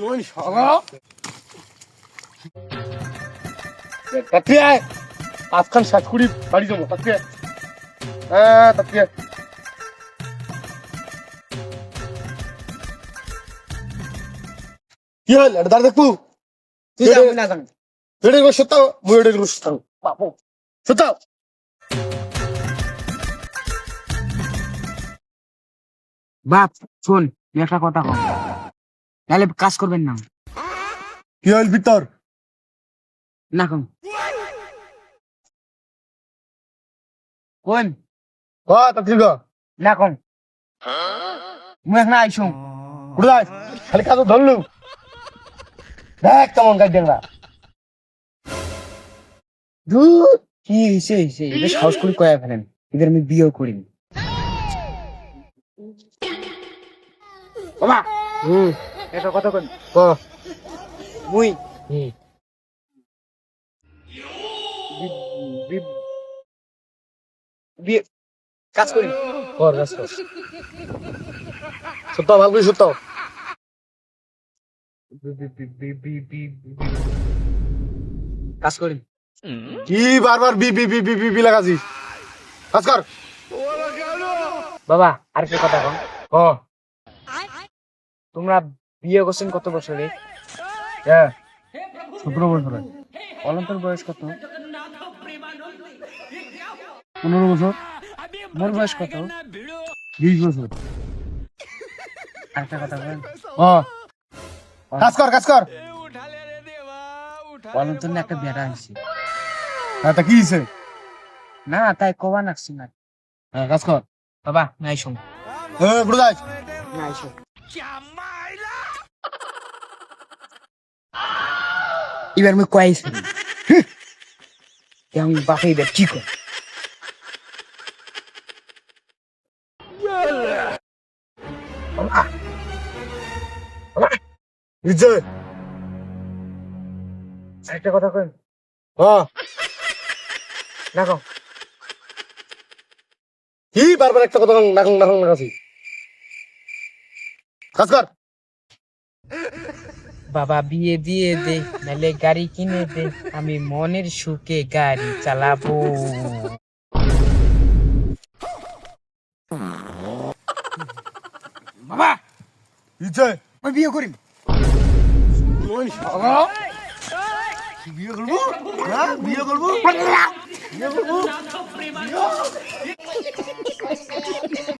ওই শালা তাতে আয় আজকাল সাতকুড়ি বাড়ি যাবো তাতে হ্যাঁ তাতে কি হল এটা দাঁড় দেখবো তুই যাবি না জানি এটা এগুলো সত্যাও মুই এটা এগুলো সত্যাও বাপু সত্যাও বাপ শোন একটা কথা কম তাহলে কাজ করবেন না কি হল ভিতর না কম কোন তাতে গো না কম মুই এখন আইসুম কোথায় খালি কাজ ধরলু দেখ কেমন গাছ দেখলা ধুর কি হইছে এটা সাহস করে কয়া ফেলেন এদের আমি বিয়ে করিনি বাবা একটা কথা কই ক মুই হুম বিয়ে কাজ করি কর কাজ কর সত্যাও ভালো করে সত্যাও কাজ করি কি বারবার বি বি বি বি বি বি লাগাছিস কাজ কর বাবা আরেকটা কথা কম ক তোমরা বিয়ে করছেন কত বছরে হ্যাঁ 17 বছর অনন্তর বয়স কত 15 বছর মোর বয়স কত 20 বছর আরেকটা কথা বলেন কাজ কর কাজ কর অনন্তর না একটা বেড়া হয়েছে হ্যাঁ তা কি হয়েছে না তাই কবা নাকছি না হ্যাঁ কাজ কর বাবা নাই শোন ঘুরে যাস নাই শোন এবার আমি কয়েছি আমি বাপে এবার কি কর বিজয় আরেকটা কথা কই না কম কি বারবার একটা কথা নাকং নাকং লাগাছিস কাজ কর বাবা বিয়ে দিয়ে দে নাহলে গাড়ি কিনে দে আমি মনের সুখে গাড়ি চালাবো বাবা বিজয় আমি বিয়ে করি ওই শালা বিয়ে করবো হ্যাঁ বিয়ে করবো বিয়ে করবো